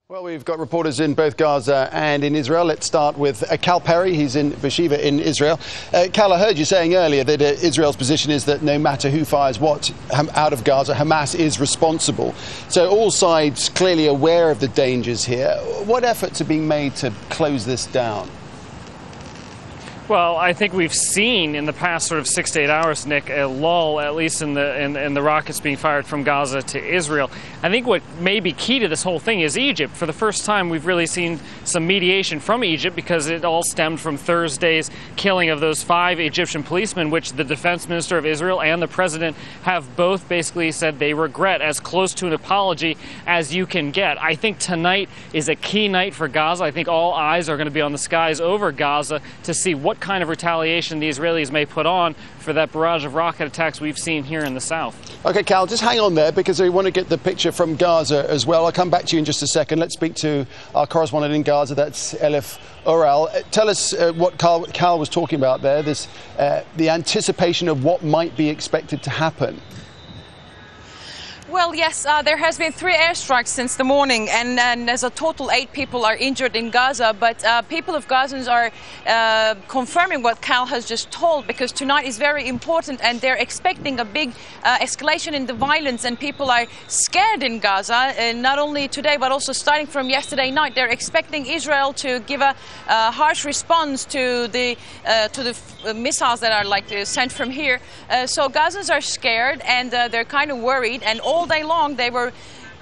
Well, we've got reporters in both Gaza and in Israel. Let's start with Cal Perry. He's in Beersheva in Israel. Cal, I heard you saying earlier that Israel's position is that no matter who fires what out of Gaza, Hamas is responsible. So all sides clearly aware of the dangers here. What efforts are being made to close this down? Well, I think we've seen in the past sort of 6 to 8 hours, Nick, a lull, at least in the rockets being fired from Gaza to Israel. I think what may be key to this whole thing is Egypt. For the first time, we've really seen some mediation from Egypt because it all stemmed from Thursday's killing of those 5 Egyptian policemen, which the defense minister of Israel and the president have both basically said they regret, as close to an apology as you can get. I think tonight is a key night for Gaza. I think all eyes are going to be on the skies over Gaza to see what kind of retaliation the Israelis may put on for that barrage of rocket attacks we've seen here in the south. OK, Cal, just hang on there because we want to get the picture from Gaza as well. I'll come back to you in just a second. Let's speak to our correspondent in Gaza, that's Elif, Ural. Tell us what Cal was talking about there, this the anticipation of what might be expected to happen. Well, yes, there has been 3 airstrikes since the morning, and as a total 8 people are injured in Gaza. But people of Gaza are confirming what Cal has just told, because tonight is very important, and they're expecting a big escalation in the violence, and people are scared in Gaza. And not only today, but also starting from yesterday night, they're expecting Israel to give a harsh response to the missiles that are sent from here. So Gazans are scared, and they're kind of worried, and all day long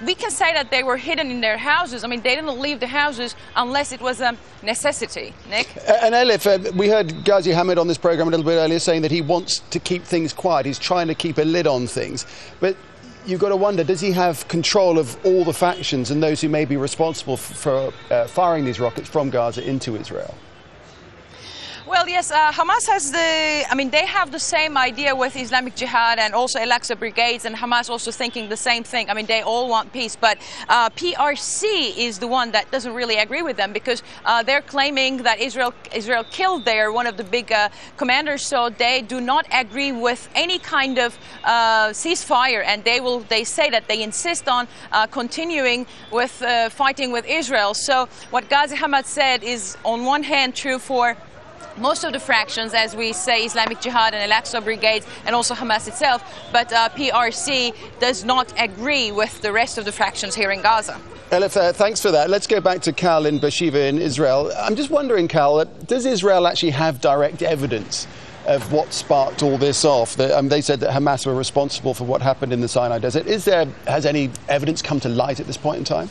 we can say that they were hidden in their houses. I mean, they didn't leave the houses unless it was a necessity. Nick? And Elif, we heard Ghazi Hamid on this programme a little bit earlier saying that he wants to keep things quiet. He's trying to keep a lid on things. But you've got to wonder, does he have control of all the factions and those who may be responsible for firing these rockets from Gaza into Israel? Well, yes, Hamas has they have the same idea with Islamic Jihad and also Al-Aqsa brigades, and Hamas also thinking the same thing. I mean, they all want peace, but PRC is the one that doesn't really agree with them, because they're claiming that Israel killed one of the big commanders, so they do not agree with any kind of ceasefire, and they say that they insist on continuing with fighting with Israel. So what Ghazi Hamid said is on one hand true for most of the fractions, as we say, Islamic Jihad and Al-Aqsa brigades, and also Hamas itself, but PRC does not agree with the rest of the fractions here in Gaza. Elif, thanks for that. Let's go back to Cal in Beersheva in Israel. I'm just wondering, Cal, does Israel actually have direct evidence of what sparked all this off? They said that Hamas were responsible for what happened in the Sinai Desert. Has any evidence come to light at this point in time?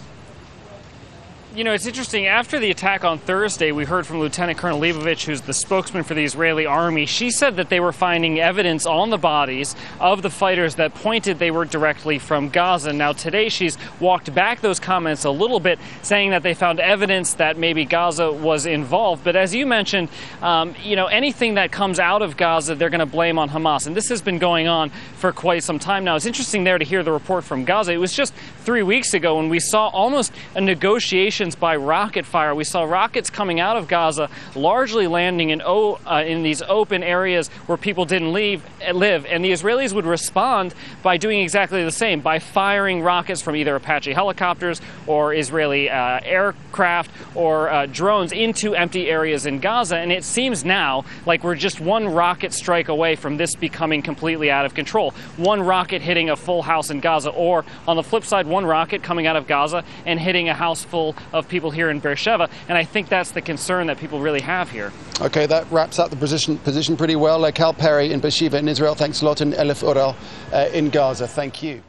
You know, it's interesting. After the attack on Thursday, we heard from Lieutenant Colonel Leibovich, who's the spokesman for the Israeli army. She said that they were finding evidence on the bodies of the fighters that pointed they were directly from Gaza. Now, today she's walked back those comments a little bit, saying that they found evidence that maybe Gaza was involved. But as you mentioned, anything that comes out of Gaza, they're going to blame on Hamas. And this has been going on for quite some time now. It's interesting there to hear the report from Gaza. It was just 3 weeks ago when we saw almost a negotiation by rocket fire. We saw rockets coming out of Gaza, largely landing in these open areas where people didn't live, and the Israelis would respond by doing exactly the same, by firing rockets from either Apache helicopters or Israeli aircraft or drones into empty areas in Gaza. And it seems now like we're just one rocket strike away from this becoming completely out of control. One rocket hitting a full house in Gaza, or on the flip side, one rocket coming out of Gaza and hitting a house full of people here in Beersheva, and I think that's the concern that people really have here. OK, that wraps up the position pretty well. Cal Perry in Beersheva in Israel, thanks a lot, and Elif Ural in Gaza. Thank you.